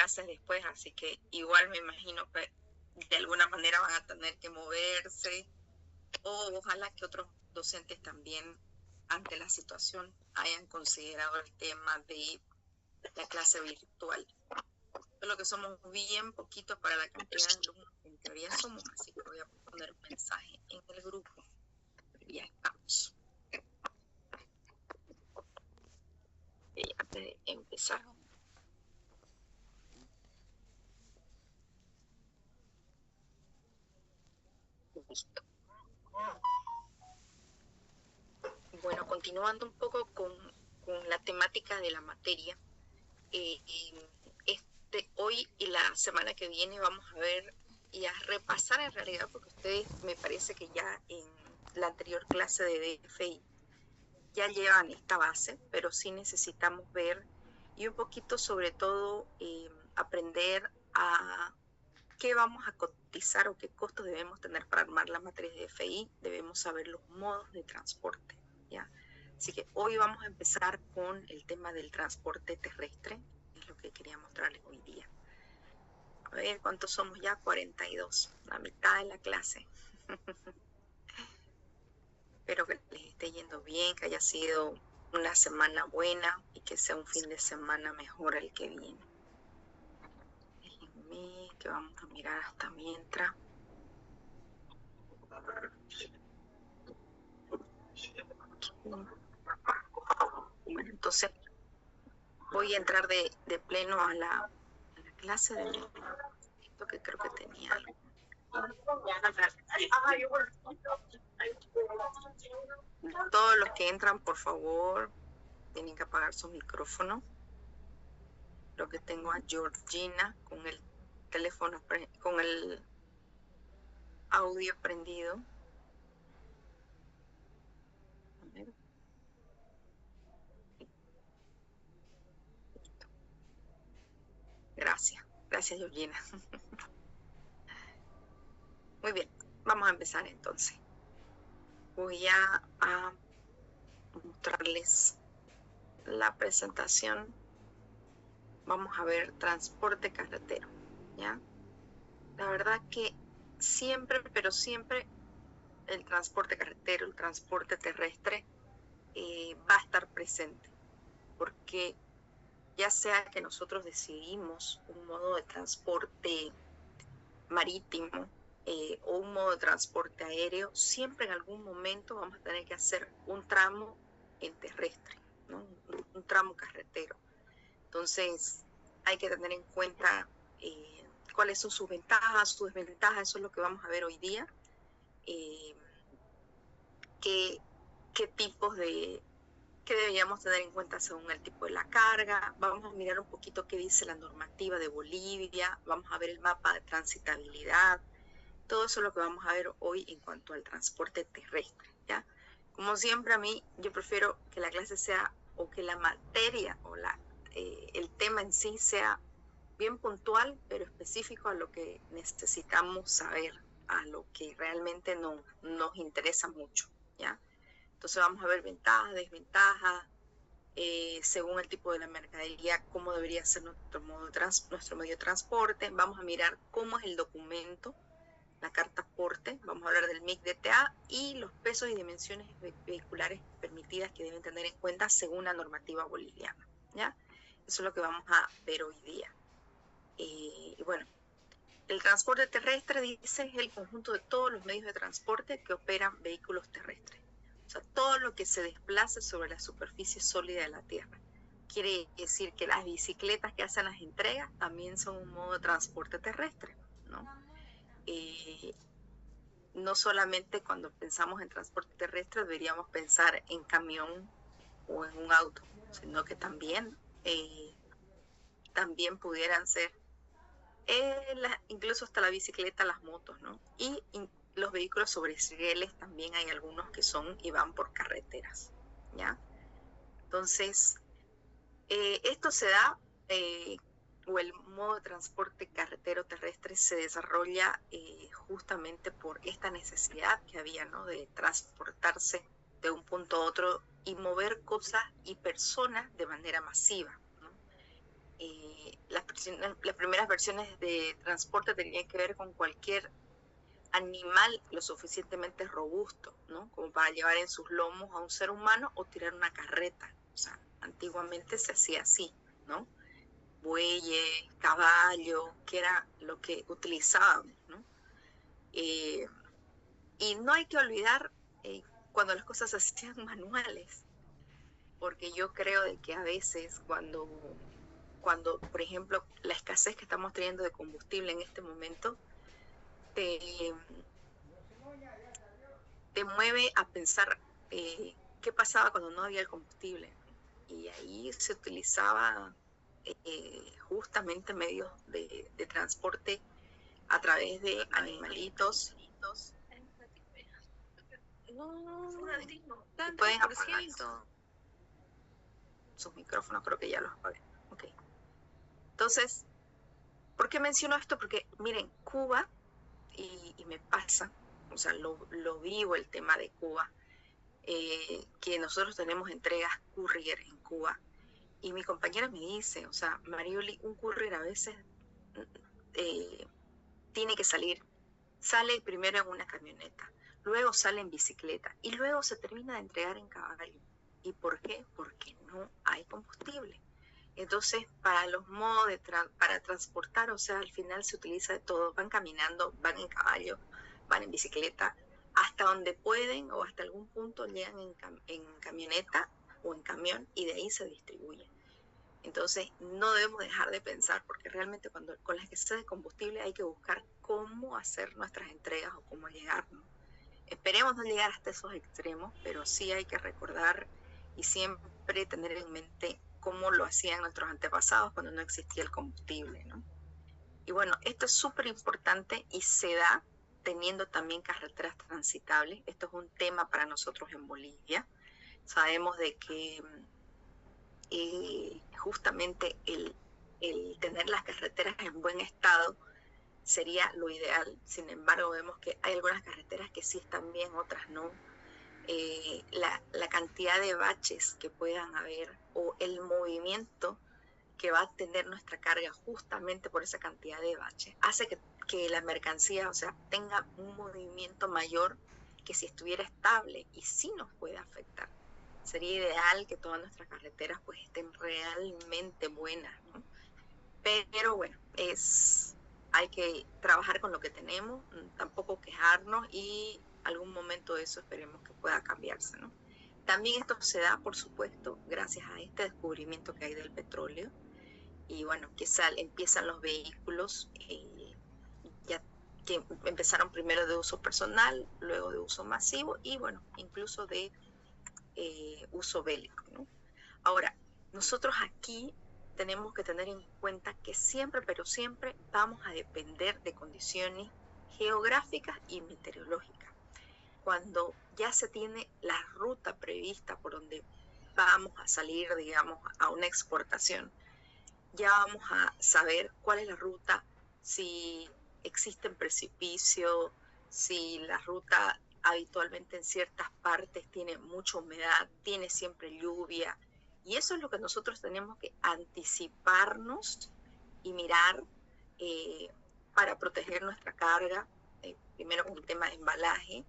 clases después, así que igual me imagino que de alguna manera van a tener que moverse, o ojalá que otros docentes también ante la situación hayan considerado el tema de la clase virtual. Solo que somos bien poquitos para la cantidad de alumnos que en teoría somos, así que voy a poner un mensaje en el grupo. Ya estamos. Y antes de empezar. Listo. Bueno, continuando un poco con la temática de la materia, hoy y la semana que viene vamos a ver y a repasar en realidad, porque ustedes me parece que ya en la anterior clase de DFI ya llevan esta base, pero sí necesitamos ver y un poquito sobre todo aprender a qué vamos a cotizar o qué costos debemos tener para armar las materias de DFI. Debemos saber los modos de transporte, ¿ya? Así que hoy vamos a empezar con el tema del transporte terrestre, que es lo que quería mostrarles hoy día. A ver, ¿cuántos somos ya? 42, la mitad de la clase. Espero que les esté yendo bien, que haya sido una semana buena y que sea un fin de semana mejor el que viene. Déjenme que vamos a mirar hasta mientras. Bueno, entonces voy a entrar de pleno a la clase de esto, que creo que tenía algo. Todos los que entran, por favor, tienen que apagar su micrófono. Lo que tengo a Georgina con el teléfono, con el audio prendido. A ver. Gracias, gracias Georgina. Muy bien, vamos a empezar entonces. Voy a mostrarles la presentación. Vamos a ver transporte carretero, ¿ya? La verdad que siempre, pero siempre, el transporte carretero, el transporte terrestre va a estar presente, porque ya sea que nosotros decidimos un modo de transporte marítimo o un modo de transporte aéreo, siempre en algún momento vamos a tener que hacer un tramo en terrestre, ¿no? Un tramo carretero. Entonces hay que tener en cuenta cuáles son sus ventajas, sus desventajas. Eso es lo que vamos a ver hoy día. Qué tipos de, qué deberíamos tener en cuenta según el tipo de la carga. Vamos a mirar un poquito qué dice la normativa de Bolivia, vamos a ver el mapa de transitabilidad. Todo eso es lo que vamos a ver hoy en cuanto al transporte terrestre, ¿ya? Como siempre, a mí, yo prefiero que la clase sea, o que la materia o el tema en sí sea bien puntual, pero específico a lo que necesitamos saber, a lo que realmente nos interesa mucho, ¿ya? Entonces vamos a ver ventajas, desventajas, según el tipo de la mercadería, cómo debería ser nuestro medio de transporte. Vamos a mirar cómo es el documento, la carta aporte. Vamos a hablar del MIC-DTA y los pesos y dimensiones vehiculares permitidas que deben tener en cuenta según la normativa boliviana, ¿ya? Eso es lo que vamos a ver hoy día. Y bueno, el transporte terrestre, dice, es el conjunto de todos los medios de transporte que operan vehículos terrestres. O sea, todo lo que se desplace sobre la superficie sólida de la Tierra. Quiere decir que las bicicletas que hacen las entregas también son un modo de transporte terrestre, ¿no? No solamente cuando pensamos en transporte terrestre deberíamos pensar en camión o en un auto, sino que también pudieran ser incluso hasta la bicicleta, las motos, ¿no? Y los vehículos sobre rieles también hay algunos que son y van por carreteras, ¿ya? Entonces, esto se da, o el modo de transporte carretero terrestre se desarrolla justamente por esta necesidad que había, ¿no? De transportarse de un punto a otro y mover cosas y personas de manera masiva, ¿no? Las las primeras versiones de transporte tenían que ver con cualquier animal lo suficientemente robusto, ¿no? Como para llevar en sus lomos a un ser humano o tirar una carreta. O sea, antiguamente se hacía así, ¿no? Bueyes, caballo, que era lo que utilizábamos, ¿no? Y no hay que olvidar cuando las cosas se hacían manuales, porque yo creo de que a veces cuando, por ejemplo, la escasez que estamos teniendo de combustible en este momento, te mueve a pensar qué pasaba cuando no había el combustible. Y ahí se utilizaba justamente medios de transporte a través de animalitos. No, pueden apagar sus micrófonos, creo que ya los apagué. Okay. Entonces, ¿por qué menciono esto? Porque miren, Cuba, y me pasa, o sea, lo vivo el tema de Cuba, que nosotros tenemos entregas courier en Cuba, y mi compañera me dice, o sea, Marioli, un courier a veces tiene que sale primero en una camioneta, luego sale en bicicleta, y luego se termina de entregar en caballo. ¿Y por qué? Porque no hay combustible. Entonces, para los modos para transportar, o sea, al final se utiliza de todo. Van caminando, van en caballo, van en bicicleta, hasta donde pueden o hasta algún punto llegan en camioneta o en camión y de ahí se distribuyen. Entonces, no debemos dejar de pensar, porque realmente con la escasez de combustible hay que buscar cómo hacer nuestras entregas o cómo llegar, ¿no? Esperemos no llegar hasta esos extremos, pero sí hay que recordar y siempre tener en mente cómo lo hacían nuestros antepasados cuando no existía el combustible, ¿no? Y bueno, esto es súper importante y se da teniendo también carreteras transitables. Esto es un tema para nosotros en Bolivia. Sabemos de que justamente el tener las carreteras en buen estado sería lo ideal. Sin embargo, vemos que hay algunas carreteras que sí están bien, otras no. La cantidad de baches que puedan haber o el movimiento que va a tener nuestra carga justamente por esa cantidad de baches hace que la mercancía, o sea, tenga un movimiento mayor que si estuviera estable, y sí nos puede afectar. Sería ideal que todas nuestras carreteras pues estén realmente buenas, ¿no? Pero bueno, hay que trabajar con lo que tenemos, tampoco quejarnos, y algún momento eso esperemos que pueda cambiarse, ¿no? También esto se da, por supuesto, gracias a este descubrimiento que hay del petróleo, y bueno, que empiezan los vehículos ya que empezaron primero de uso personal, luego de uso masivo y bueno, incluso de uso bélico, ¿no? Ahora, nosotros aquí tenemos que tener en cuenta que siempre, pero siempre vamos a depender de condiciones geográficas y meteorológicas. Cuando ya se tiene la ruta prevista por donde vamos a salir, digamos, a una exportación, ya vamos a saber cuál es la ruta, si existen precipicios, si la ruta habitualmente en ciertas partes tiene mucha humedad, tiene siempre lluvia, y eso es lo que nosotros tenemos que anticiparnos y mirar para proteger nuestra carga, primero con el tema de embalaje,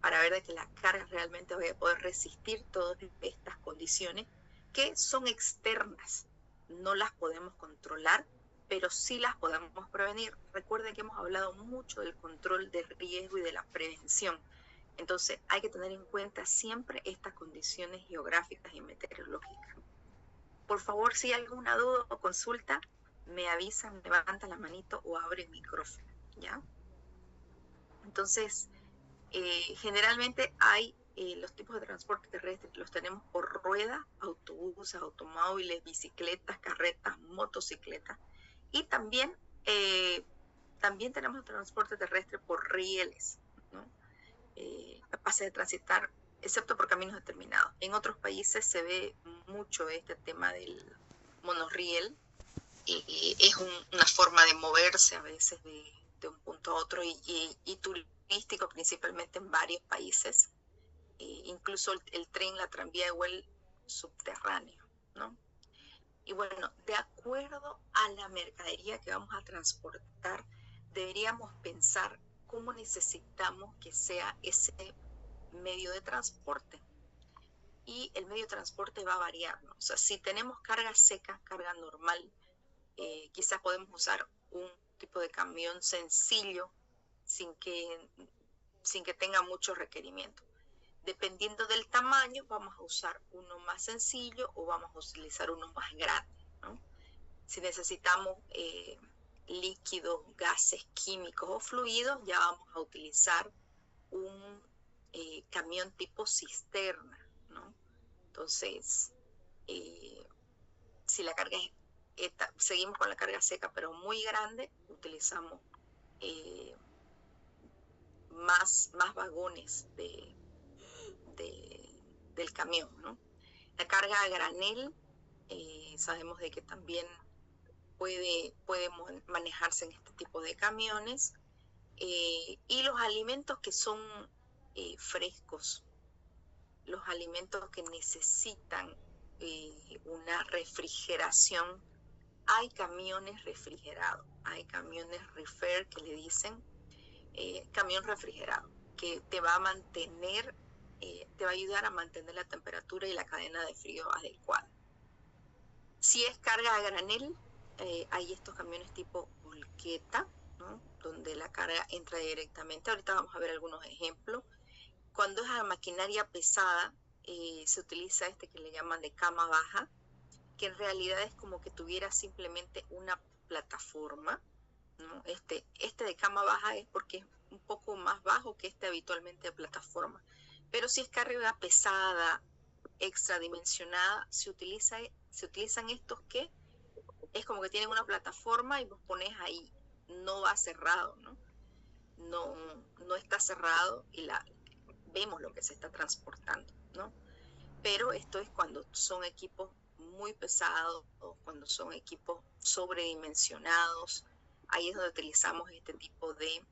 para ver de que la carga realmente vaya a poder resistir todas estas condiciones que son externas. No las podemos controlar, pero sí las podemos prevenir. Recuerden que hemos hablado mucho del control del riesgo y de la prevención. Entonces hay que tener en cuenta siempre estas condiciones geográficas y meteorológicas. Por favor, si hay alguna duda o consulta, me avisan, levantan la manito o abren el micrófono, ¿ya? Entonces, generalmente hay los tipos de transporte terrestre, los tenemos por rueda, autobuses, automóviles, bicicletas, carretas, motocicletas, y también tenemos transporte terrestre por rieles, ¿no? Capaces de transitar, excepto por caminos determinados. En otros países se ve mucho este tema del monorriel, es una forma de moverse a veces de un punto a otro y turístico principalmente en varios países, incluso el tren, la tranvía igual subterráneo, ¿no? Y bueno, de acuerdo a la mercadería que vamos a transportar, deberíamos pensar cómo necesitamos que sea ese medio de transporte. Y el medio de transporte va a variar, ¿no? O sea, si tenemos carga seca, carga normal, quizás podemos usar un tipo de camión sencillo sin que tenga mucho requerimiento. Dependiendo del tamaño, vamos a usar uno más sencillo o vamos a utilizar uno más grande, ¿no? Si necesitamos líquidos, gases, químicos o fluidos, ya vamos a utilizar un camión tipo cisterna, ¿no? Entonces, si la carga seguimos con la carga seca pero muy grande, utilizamos más vagones del camión, ¿no? La carga a granel, sabemos de que también puede manejarse en este tipo de camiones, y los alimentos que son frescos, los alimentos que necesitan una refrigeración, hay camiones refrigerados, hay camiones reefer que le dicen, camión refrigerado, que te va a mantener, te va a ayudar a mantener la temperatura y la cadena de frío adecuada. Si es carga a granel, hay estos camiones tipo volqueta, ¿no? Donde la carga entra directamente. Ahorita vamos a ver algunos ejemplos. Cuando es a maquinaria pesada, se utiliza este que le llaman de cama baja, que en realidad es como que tuviera simplemente una plataforma, ¿no? Este de cama baja es porque es un poco más bajo que este habitualmente de plataforma. Pero si es carga pesada, extradimensionada, se utilizan estos que es como que tienen una plataforma y vos pones ahí, no va cerrado, ¿no? No está cerrado y vemos lo que se está transportando, ¿no? Pero esto es cuando son equipos muy pesados o cuando son equipos sobredimensionados. Ahí es donde utilizamos este tipo de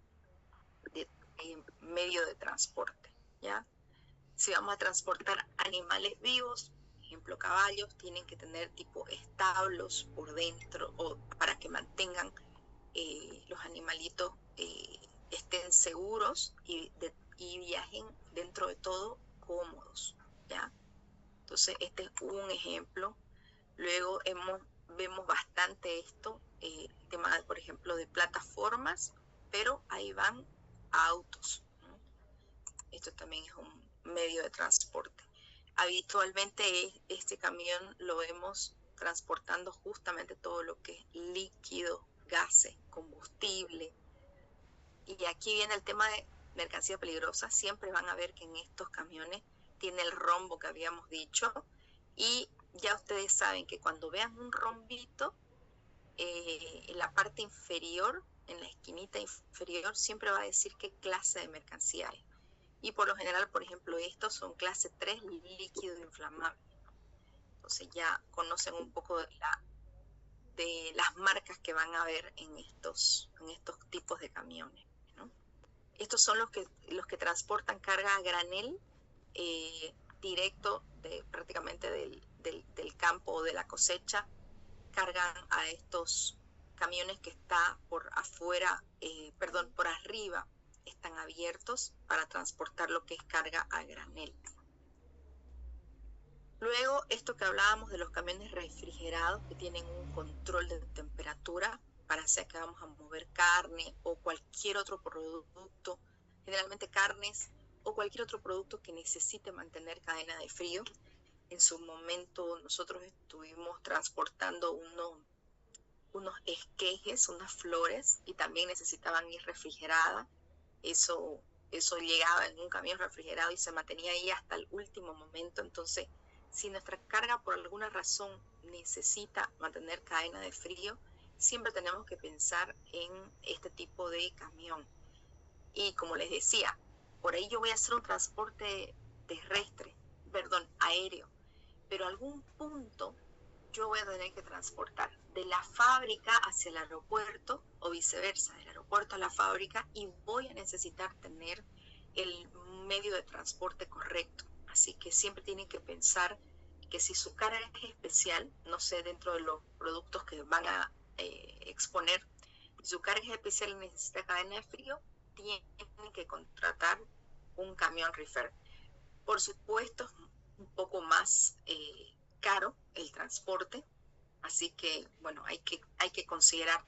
medio de transporte, ¿ya? Si vamos a transportar animales vivos, por ejemplo caballos, tienen que tener tipo establos por dentro o para que mantengan los animalitos estén seguros y viajen dentro de todo cómodos, ¿ya? Entonces este es un ejemplo. Luego vemos bastante esto, el tema, por ejemplo, de plataformas, pero ahí van autos, ¿no? Esto también es un medio de transporte. Habitualmente este camión lo vemos transportando justamente todo lo que es líquido, gases, combustible. Y aquí viene el tema de mercancía peligrosa. Siempre van a ver que en estos camiones tiene el rombo que habíamos dicho. Y ya ustedes saben que cuando vean un rombito, en la parte inferior, en la esquinita inferior, siempre va a decir qué clase de mercancía es. Y por lo general, por ejemplo, estos son clase 3 líquido inflamable. Entonces ya conocen un poco de las marcas que van a ver en estos tipos de camiones, ¿no? Estos son los que transportan carga a granel directo prácticamente del campo o de la cosecha. Cargan a estos camiones que está por afuera, por arriba, están abiertos para transportar lo que es carga a granel. Luego, esto que hablábamos de los camiones refrigerados que tienen un control de temperatura para hacer que vamos a mover carne o cualquier otro producto, generalmente carnes o cualquier otro producto que necesite mantener cadena de frío. En su momento nosotros estuvimos transportando unos esquejes, unas flores, y también necesitaban ir refrigeradas. Eso llegaba en un camión refrigerado y se mantenía ahí hasta el último momento. Entonces, si nuestra carga por alguna razón necesita mantener cadena de frío, siempre tenemos que pensar en este tipo de camión. Y como les decía, por ahí yo voy a hacer un transporte aéreo, pero a algún punto yo voy a tener que transportar de la fábrica hacia el aeropuerto o viceversa, del aeropuerto a la fábrica, y voy a necesitar tener el medio de transporte correcto. Así que siempre tienen que pensar que si su carga es especial, no sé, dentro de los productos que van a exponer, si su carga es especial y necesita cadena de frío, tienen que contratar un camión reefer. Por supuesto, es un poco más caro el transporte, así que, bueno, hay que considerar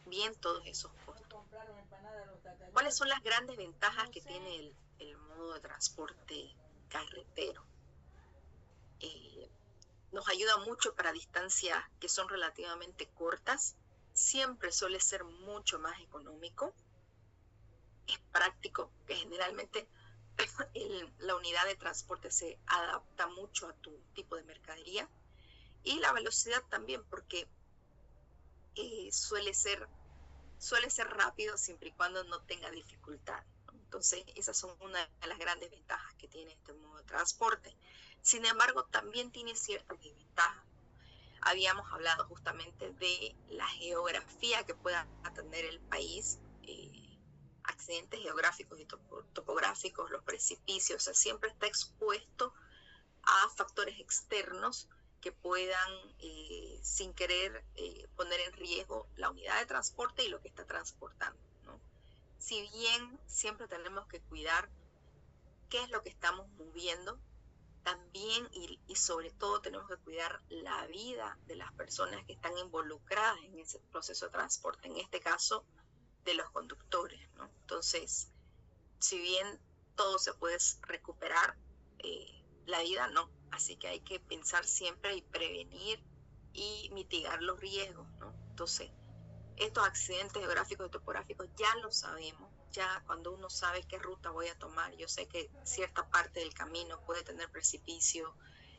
bien todos esos costos. ¿Cuáles son las grandes ventajas que tiene el modo de transporte carretero? Nos ayuda mucho para distancias que son relativamente cortas, siempre suele ser mucho más económico, es práctico, que generalmente la unidad de transporte se adapta mucho a tu tipo de mercadería, y la velocidad también, porque suele ser rápido siempre y cuando no tenga dificultad. Entonces, esas son una de las grandes ventajas que tiene este modo de transporte. Sin embargo, también tiene ciertas desventajas. Habíamos hablado justamente de la geografía que pueda tener el país, accidentes geográficos y topográficos, los precipicios, o sea, siempre está expuesto a factores externos que puedan, sin querer, poner en riesgo la unidad de transporte y lo que está transportando, ¿no? Si bien siempre tenemos que cuidar qué es lo que estamos moviendo, también y sobre todo tenemos que cuidar la vida de las personas que están involucradas en ese proceso de transporte, en este caso de los conductores, ¿no? Entonces, si bien todo se puede recuperar, la vida no. Así que hay que pensar siempre y prevenir y mitigar los riesgos, ¿no? Entonces, estos accidentes geográficos y topográficos ya lo sabemos. Ya cuando uno sabe qué ruta voy a tomar, yo sé que cierta parte del camino puede tener precipicio,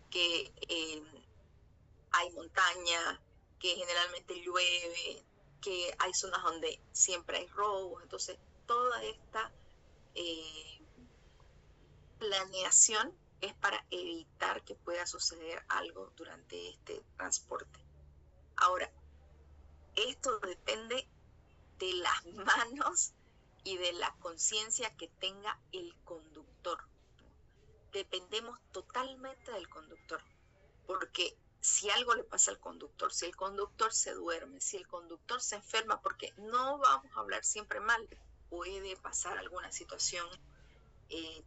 que hay montaña, que generalmente llueve, que hay zonas donde siempre hay robos. Entonces, toda esta planeación es para evitar que pueda suceder algo durante este transporte. Ahora, esto depende de las manos y de la conciencia que tenga el conductor. Dependemos totalmente del conductor, porque si algo le pasa al conductor, si el conductor se duerme, si el conductor se enferma, porque no vamos a hablar siempre mal, puede pasar alguna situación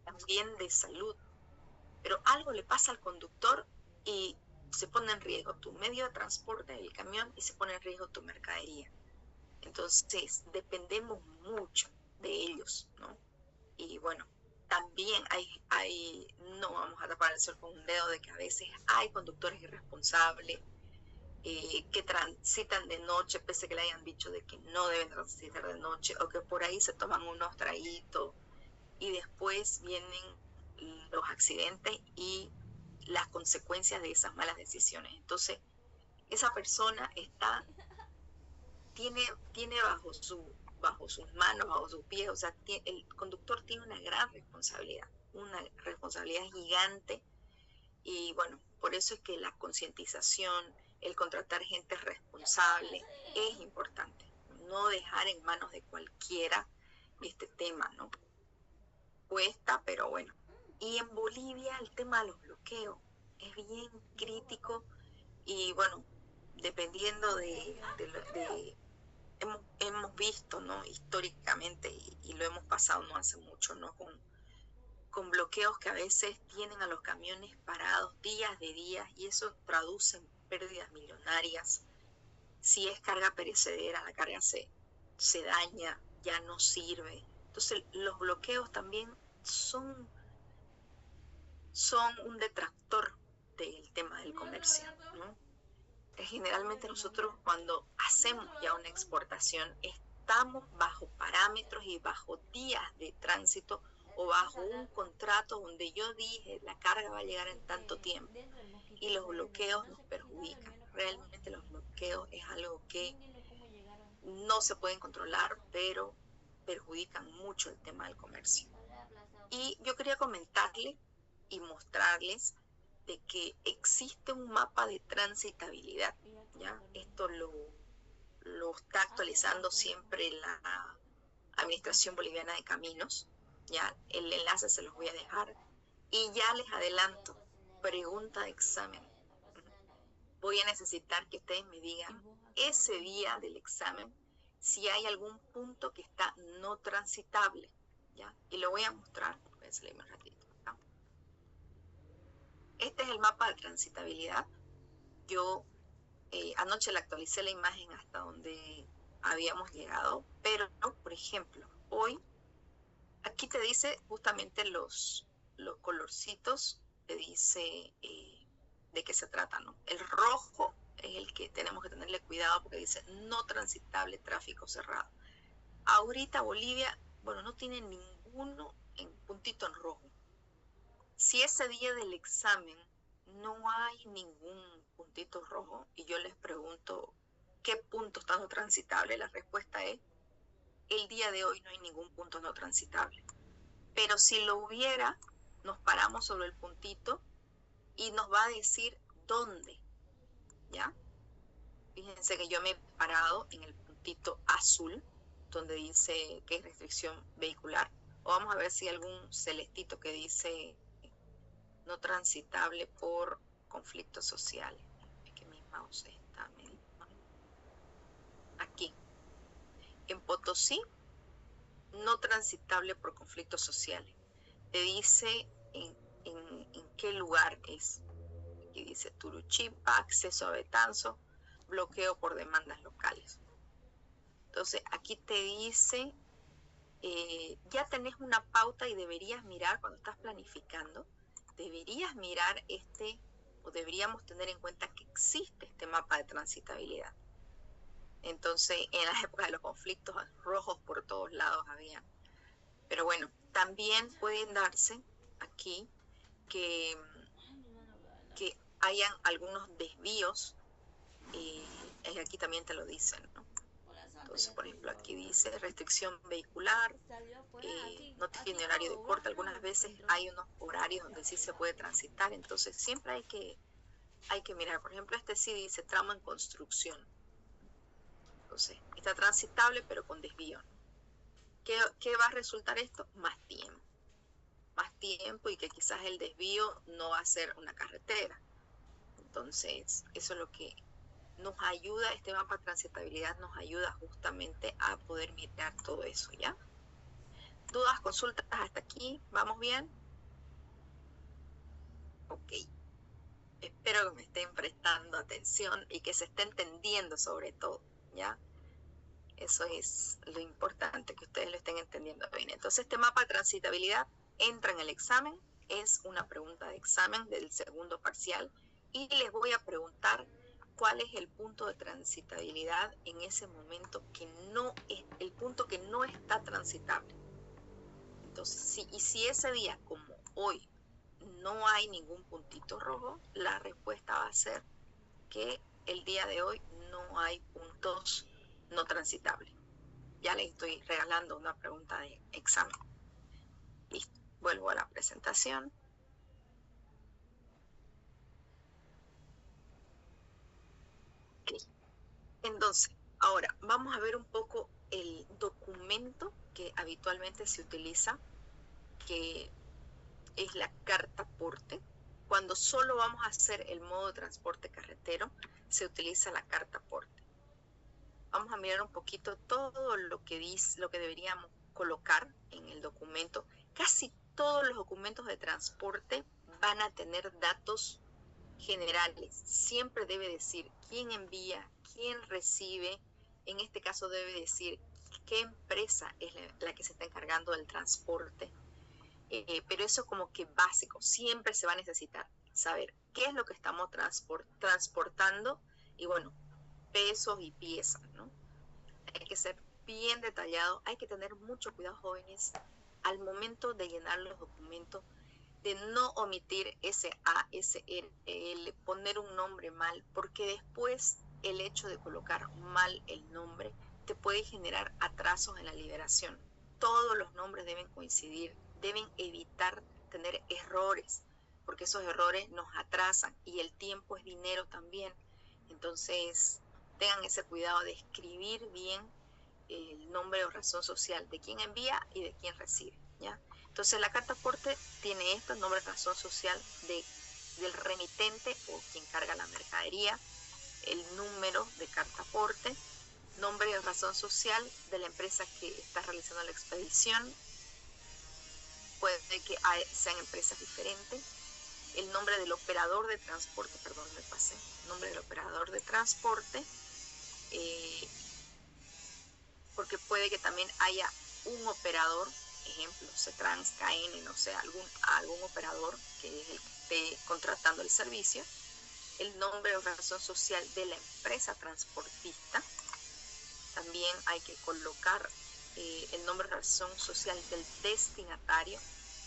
también de salud, pero algo le pasa al conductor y se pone en riesgo tu medio de transporte, el camión, y se pone en riesgo tu mercadería. Entonces, dependemos mucho de ellos, ¿no? Y bueno, también no vamos a tapar el sol con un dedo de que a veces hay conductores irresponsables que transitan de noche, pese a que le hayan dicho de que no deben transitar de noche, o que por ahí se toman unos traguitos y después vienen los accidentes y las consecuencias de esas malas decisiones. Entonces, esa persona tiene bajo sus manos, bajo sus pies, o sea, el conductor tiene una gran responsabilidad gigante, y bueno, por eso es que la concientización, el contratar gente responsable es importante, no dejar en manos de cualquiera este tema, ¿no? Cuesta, pero bueno. Y en Bolivia el tema de los bloqueos es bien crítico, y bueno, dependiendo hemos visto, ¿no? Históricamente, y lo hemos pasado no hace mucho, ¿no? Con bloqueos que a veces tienen a los camiones parados días de días, y eso traduce en pérdidas millonarias. Si es carga perecedera, la carga se daña, ya no sirve. Entonces, los bloqueos también son un detractor del tema del comercio, ¿no? Generalmente nosotros, cuando hacemos ya una exportación, estamos bajo parámetros y bajo días de tránsito, o bajo un contrato donde yo dije la carga va a llegar en tanto tiempo, y los bloqueos nos perjudican. Realmente los bloqueos es algo que no se pueden controlar, pero perjudican mucho el tema del comercio. Y yo quería comentarles y mostrarles de que existe un mapa de transitabilidad, ¿ya? Esto lo está actualizando siempre la Administración Boliviana de Caminos, ¿ya? El enlace se los voy a dejar. Y ya les adelanto, pregunta de examen: voy a necesitar que ustedes me digan ese día del examen si hay algún punto que está no transitable, ¿ya? Y lo voy a mostrar, voy a salirme un ratito acá. Este es el mapa de transitabilidad. Yo anoche le actualicé la imagen hasta donde habíamos llegado, pero, por ejemplo, hoy, aquí te dice justamente los colorcitos, te dice de qué se trata, ¿no? El rojo es el que tenemos que tenerle cuidado porque dice no transitable, tráfico cerrado. Ahorita Bolivia, bueno, no tiene ninguno en puntito en rojo. Si ese día del examen no hay ningún puntito rojo y yo les pregunto qué punto está no transitable, la respuesta es el día de hoy no hay ningún punto no transitable. Pero si lo hubiera, nos paramos sobre el puntito y nos va a decir dónde, ¿ya? Fíjense que yo me he parado en el puntito azul, donde dice que es restricción vehicular. O vamos a ver si hay algún celestito que dice no transitable por conflicto social. Es que mi mouse está medio mal. Aquí. En Potosí, no transitable por conflictos sociales. Te dice en qué lugar es. Aquí dice Turuchipa, acceso a Betanzo, bloqueo por demandas locales. Entonces, aquí te dice, ya tenés una pauta y deberías mirar cuando estás planificando, deberías mirar o deberíamos tener en cuenta que existe este mapa de transitabilidad. Entonces, en las épocas de los conflictos rojos por todos lados había. Pero bueno, también pueden darse aquí que hayan algunos desvíos, aquí también te lo dicen, ¿no? Entonces, por ejemplo, aquí dice restricción vehicular, no tiene horario de corte. Algunas veces hay unos horarios donde sí se puede transitar, entonces siempre hay que mirar. Por ejemplo, este sí dice tramo en construcción. Entonces, está transitable pero con desvío, ¿no? ¿Qué va a resultar esto? Más tiempo y que quizás el desvío no va a ser una carretera. Entonces, eso es lo que nos ayuda, este mapa de transitabilidad nos ayuda justamente a poder mirar todo eso, ¿ya? ¿Dudas, consultas hasta aquí? ¿Vamos bien? Ok. Espero que me estén prestando atención y que se esté entendiendo sobre todo, ¿ya? Eso es lo importante, que ustedes lo estén entendiendo bien. Entonces, este mapa de transitabilidad entra en el examen, es una pregunta de examen del segundo parcial, y les voy a preguntar cuál es el punto de transitabilidad en ese momento que no es, el punto que no está transitable. Entonces, si ese día, como hoy, no hay ningún puntito rojo, la respuesta va a ser que el día de hoy no hay puntos no transitables. Ya les estoy regalando una pregunta de examen. Listo, vuelvo a la presentación. Okay. Entonces, ahora vamos a ver un poco el documento que habitualmente se utiliza, que es la carta aporte. Cuando solo vamos a hacer el modo de transporte carretero, se utiliza la carta aporte. Vamos a mirar un poquito todo lo que deberíamos colocar en el documento. Casi todos los documentos de transporte van a tener datos generales. Siempre debe decir quién envía, quién recibe. En este caso debe decir qué empresa es la que se está encargando del transporte. Pero eso como que básico. Siempre se va a necesitar saber qué es lo que estamos transportando y bueno, pesos y piezas, ¿no? Hay que ser bien detallado, hay que tener mucho cuidado, jóvenes, al momento de llenar los documentos, de no omitir SA, SRL, poner un nombre mal, porque después el hecho de colocar mal el nombre te puede generar atrasos en la liberación. Todos los nombres deben coincidir, deben evitar tener errores, porque esos errores nos atrasan y el tiempo es dinero también. Entonces, tengan ese cuidado de escribir bien el nombre o razón social de quién envía y de quién recibe, ¿ya? Entonces, la carta aporte tiene esto, nombre, razón social de del remitente o quien carga la mercadería, el número de carta aporte, nombre y razón social de la empresa que está realizando la expedición, puede que sean empresas diferentes, el nombre del operador de transporte, perdón, me pasé, nombre del operador de transporte, porque puede que también haya un operador, ejemplo, Cetrans, KN, no sé, algún operador que es el que esté contratando el servicio, el nombre o razón social de la empresa transportista. También hay que colocar el nombre o razón social del destinatario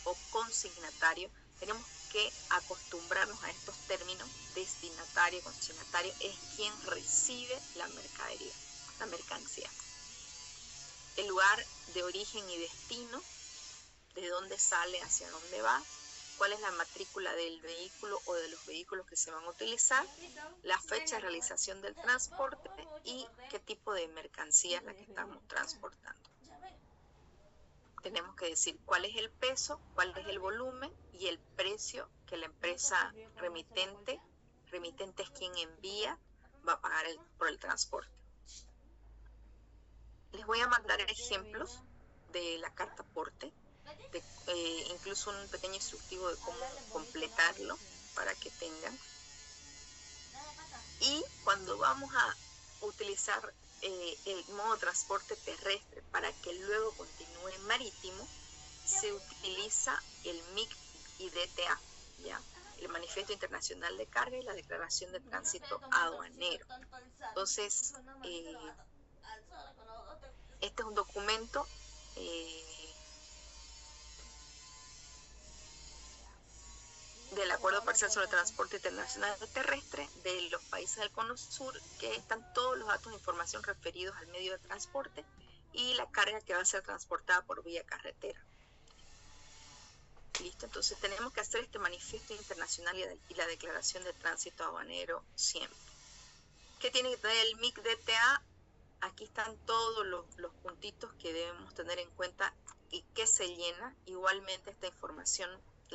o consignatario. Tenemos que acostumbrarnos a estos términos. Destinatario, consignatario es quien recibe la mercadería, la mercancía. El lugar de origen y destino, de dónde sale, hacia dónde va, cuál es la matrícula del vehículo o de los vehículos que se van a utilizar, la fecha de realización del transporte y qué tipo de mercancía es la que estamos transportando. Tenemos que decir cuál es el peso, cuál es el volumen y el precio que la empresa remitente es quien envía, va a pagar por el transporte. Les voy a mandar ejemplos de la carta aporte, incluso un pequeño instructivo de cómo completarlo para que tengan. Y cuando vamos a utilizar el modo de transporte terrestre para que luego continúe marítimo, se utiliza el MIC y DTA, ¿ya? El Manifiesto Internacional de Carga y la Declaración de Tránsito Aduanero. Entonces, este es un documento del Acuerdo Parcial sobre Transporte Internacional Terrestre de los países del Cono Sur, que están todos los datos de información referidos al medio de transporte y la carga que va a ser transportada por vía carretera. Listo, entonces tenemos que hacer este manifiesto internacional y la declaración de tránsito aduanero siempre. ¿Qué tiene que tener el MIC DTA? Aquí están todos los puntitos que debemos tener en cuenta y qué se llena. Igualmente esta información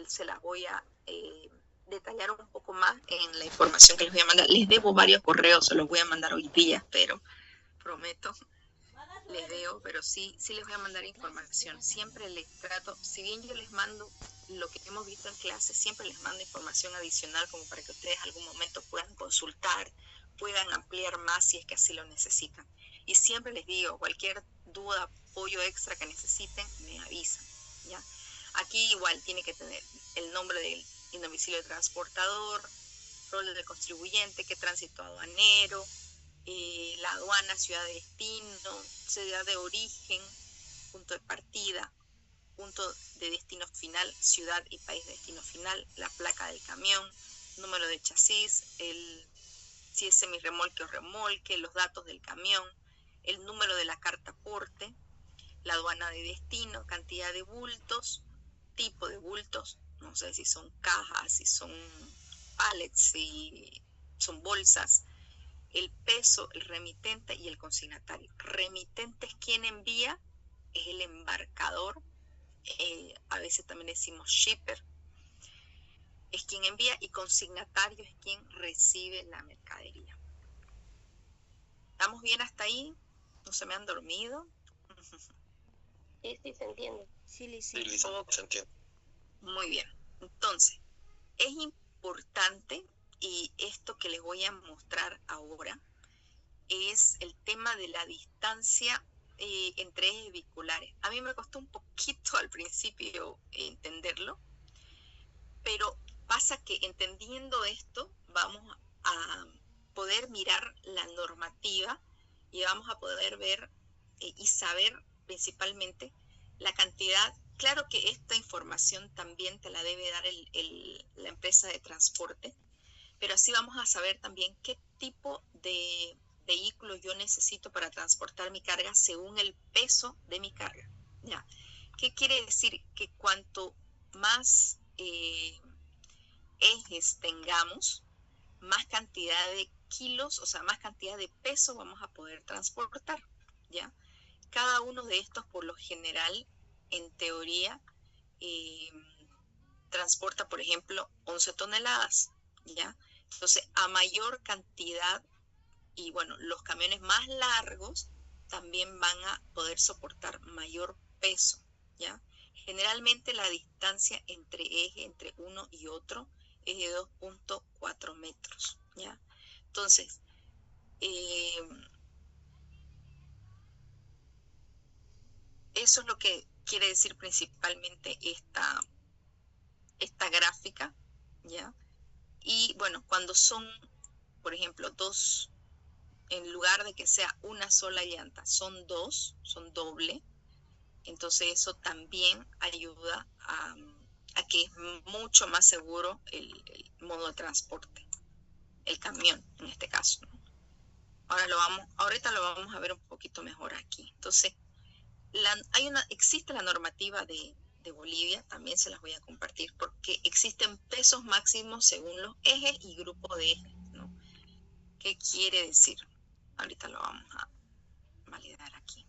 se las voy a detallar un poco más en la información que les voy a mandar. Les debo varios correos, se los voy a mandar hoy día, pero prometo, les debo, pero sí les voy a mandar información. Siempre les trato, si bien yo les mando lo que hemos visto en clase, siempre les mando información adicional como para que ustedes algún momento puedan consultar, puedan ampliar más si es que así lo necesitan. Y siempre les digo, cualquier duda, apoyo extra que necesiten, me avisan, ¿ya? Aquí igual tiene que tener el nombre del domicilio de transportador, rol del contribuyente, qué tránsito aduanero, la aduana, ciudad de destino, ciudad de origen, punto de partida, punto de destino final, ciudad y país de destino final, la placa del camión, número de chasis, si es semirremolque o remolque, los datos del camión, el número de la carta aporte, la aduana de destino, cantidad de bultos, tipo de bultos, no sé si son cajas, si son pallets, si son bolsas, el peso, el remitente y el consignatario. Remitente es quien envía, es el embarcador, a veces también decimos shipper, es quien envía, y consignatario es quien recibe la mercadería. ¿Estamos bien hasta ahí? ¿No se me han dormido? Sí, se entiende. Sí. Se entiende. Muy bien. Entonces, es importante, y esto que les voy a mostrar ahora, es el tema de la distancia entre ejes vehiculares. A mí me costó un poquito al principio entenderlo, pero pasa que entendiendo esto vamos a poder mirar la normativa y vamos a poder ver y saber principalmente la cantidad. Claro que esta información también te la debe dar la empresa de transporte, pero así vamos a saber también qué tipo de vehículo yo necesito para transportar mi carga según el peso de mi carga. ¿Ya? ¿Qué quiere decir? Que cuanto más ejes tengamos, más cantidad de kilos, o sea, más cantidad de peso vamos a poder transportar, ¿ya? Cada uno de estos, por lo general, en teoría, transporta, por ejemplo, 11 toneladas, ¿ya? Entonces, a mayor cantidad, y bueno, los camiones más largos también van a poder soportar mayor peso, ¿ya? Generalmente la distancia entre eje, entre uno y otro, es de 2.4 metros, ¿ya? Entonces, eso es lo que quiere decir principalmente esta gráfica, ¿ya? Y bueno, cuando son, por ejemplo, dos, en lugar de que sea una sola llanta, son dos, son doble, entonces eso también ayuda a que es mucho más seguro el modo de transporte, el camión en este caso, ¿no? Ahorita lo vamos a ver un poquito mejor aquí. Entonces, existe la normativa de Bolivia, también se las voy a compartir, porque existen pesos máximos según los ejes y grupo de ejes, ¿no? ¿Qué quiere decir? Ahorita lo vamos a validar aquí.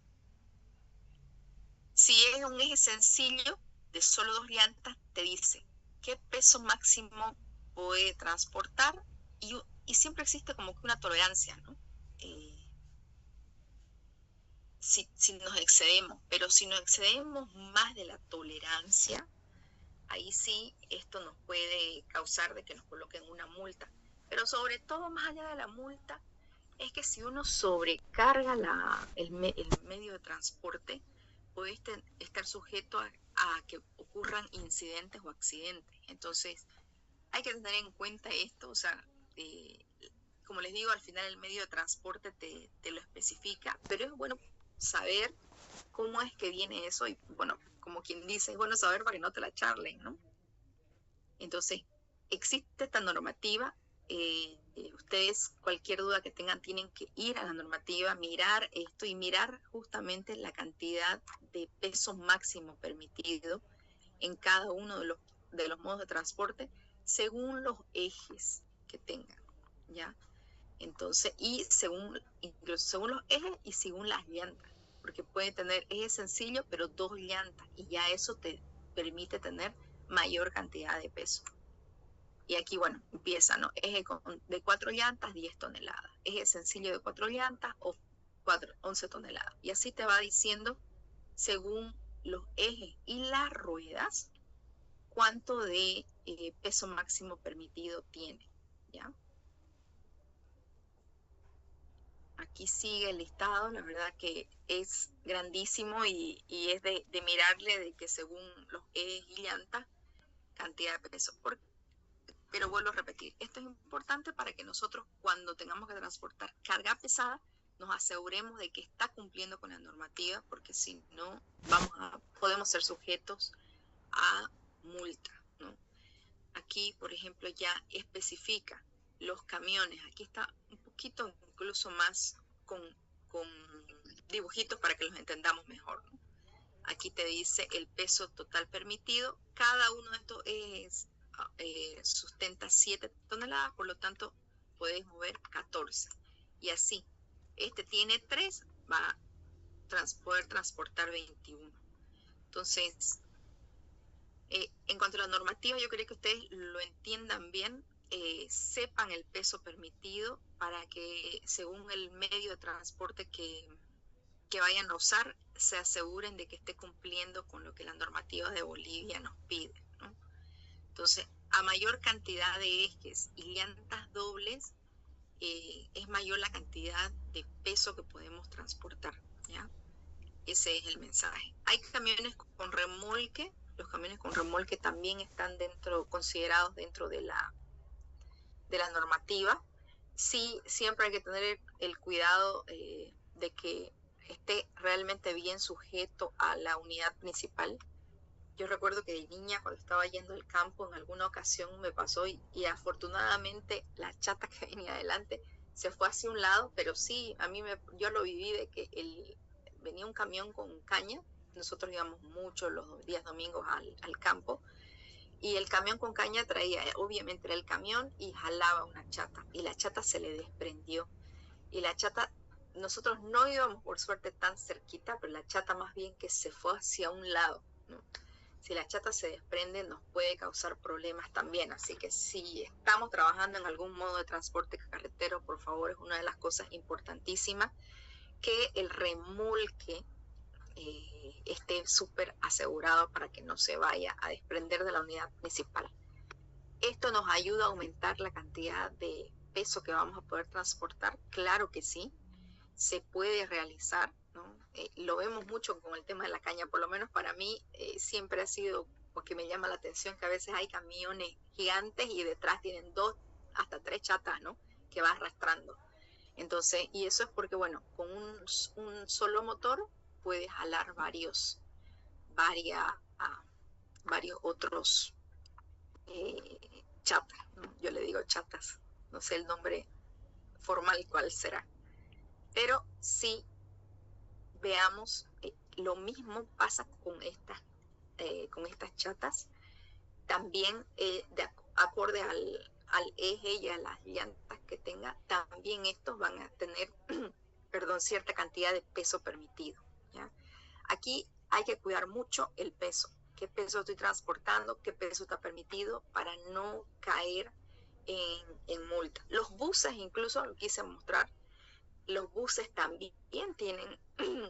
Si es un eje sencillo de solo 2 llantas, te dice qué peso máximo puede transportar y siempre existe como que una tolerancia, ¿no? Si nos excedemos, pero si nos excedemos más de la tolerancia, ahí sí esto nos puede causar de que nos coloquen una multa. Pero sobre todo, más allá de la multa, es que si uno sobrecarga el medio de transporte, puede estar sujeto a que ocurran incidentes o accidentes. Entonces, hay que tener en cuenta esto, o sea, como les digo, al final el medio de transporte te lo especifica, pero es bueno saber cómo es que viene eso y, bueno, como quien dice, es bueno saber para que no te la charlen, ¿no? Entonces, existe esta normativa. Ustedes, cualquier duda que tengan, tienen que ir a la normativa, mirar esto y mirar justamente la cantidad de peso máximo permitido en cada uno de los modos de transporte según los ejes que tengan, ¿ya? Entonces, incluso según los ejes y según las llantas, porque puede tener eje sencillo, pero 2 llantas, y ya eso te permite tener mayor cantidad de peso. Y aquí, bueno, empieza, ¿no? Eje de 4 llantas, 10 toneladas. Eje sencillo de 4 llantas, 11 toneladas. Y así te va diciendo, según los ejes y las ruedas, cuánto de peso máximo permitido tiene, ¿ya? Aquí sigue el listado, la verdad que es grandísimo y es de mirarle de que según los ejes y llantas, cantidad de peso. Pero vuelvo a repetir, esto es importante para que nosotros cuando tengamos que transportar carga pesada, nos aseguremos de que está cumpliendo con la normativa, porque si no, podemos ser sujetos a multa, ¿no? Aquí, por ejemplo, ya especifica los camiones. Aquí está un poquito incluso más con dibujitos para que los entendamos mejor, ¿no? Aquí te dice el peso total permitido. Cada uno de estos sustenta 7 toneladas, por lo tanto puedes mover 14. Y así, este tiene 3, va a poder transportar 21. Entonces, en cuanto a la normativa, yo creo que ustedes lo entiendan bien, sepan el peso permitido para que según el medio de transporte que vayan a usar, se aseguren de que esté cumpliendo con lo que la normativa de Bolivia nos pide, ¿no? Entonces, a mayor cantidad de ejes y llantas dobles, es mayor la cantidad de peso que podemos transportar, ¿ya? Ese es el mensaje. Hay camiones con remolque. Los camiones con remolque también están considerados dentro de la normativa. Sí, siempre hay que tener el cuidado de que esté realmente bien sujeto a la unidad principal. Yo recuerdo que de niña, cuando estaba yendo al campo, en alguna ocasión me pasó y afortunadamente la chata que venía adelante se fue hacia un lado, pero sí, yo lo viví de que venía un camión con caña. Nosotros íbamos mucho los días domingos al campo, y el camión con caña traía, obviamente era el camión, y jalaba una chata, y la chata se le desprendió. Y la chata, nosotros no íbamos por suerte tan cerquita, pero la chata más bien que se fue hacia un lado, ¿no? si la chata se desprende nos puede causar problemas también. Así que si estamos trabajando en algún modo de transporte carretero, por favor, es una de las cosas importantísimas que el remolque esté súper asegurado para que no se vaya a desprender de la unidad principal. ¿Esto nos ayuda a aumentar la cantidad de peso que vamos a poder transportar? Claro que sí, se puede realizar, ¿no? Lo vemos mucho con el tema de la caña, por lo menos para mí siempre ha sido, porque me llama la atención que a veces hay camiones gigantes y detrás tienen 2 hasta 3 chatas, ¿no? Que va arrastrando. Entonces, y eso es porque, bueno, con un solo motor puede jalar varios otros chatas, ¿no? Yo le digo chatas, no sé el nombre formal cuál será. Pero sí, veamos, lo mismo pasa con estas chatas, también acorde al eje y a las llantas que tenga, también estos van a tener, perdón, cierta cantidad de peso permitido, ¿ya? Aquí hay que cuidar mucho el peso, qué peso estoy transportando, qué peso está permitido para no caer en multa. Los buses, incluso lo quise mostrar, los buses también tienen,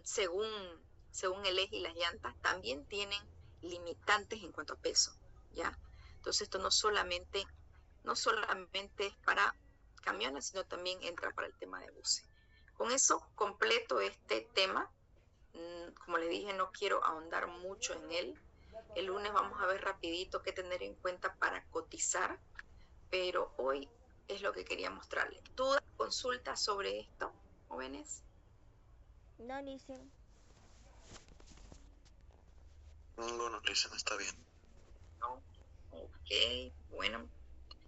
según el eje y las llantas, también tienen limitantes en cuanto a peso, ¿ya? Entonces esto no solamente es para camiones, sino también entra para el tema de buses. Con eso completo este tema. Como le dije, no quiero ahondar mucho en él. El lunes vamos a ver rapidito qué tener en cuenta para cotizar, pero hoy es lo que quería mostrarle. ¿Dudas, consultas sobre esto, jóvenes? No, Nissen. Ninguno, Lisa, está bien. No. Ok, bueno.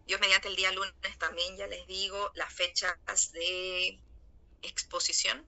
Yo mediante el día lunes también ya les digo las fechas de exposición,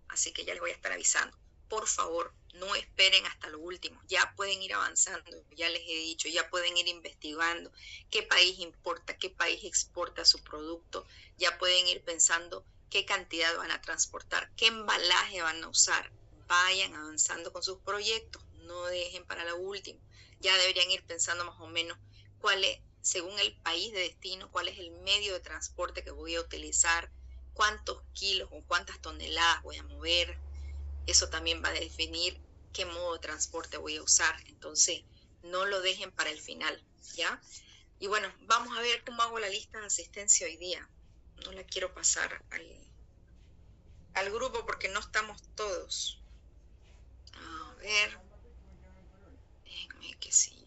así que ya les voy a estar avisando. Por favor, no esperen hasta lo último, ya pueden ir avanzando, ya les he dicho, ya pueden ir investigando qué país importa, qué país exporta su producto, ya pueden ir pensando qué cantidad van a transportar, qué embalaje van a usar. Vayan avanzando con sus proyectos, no dejen para lo último. Ya deberían ir pensando más o menos cuál es, según el país de destino, cuál es el medio de transporte que voy a utilizar, cuántos kilos o cuántas toneladas voy a mover. Eso también va a definir qué modo de transporte voy a usar. Entonces, no lo dejen para el final, ¿ya? Y bueno, vamos a ver cómo hago la lista de asistencia hoy día. No la quiero pasar al grupo porque no estamos todos. A ver, déjenme que sí.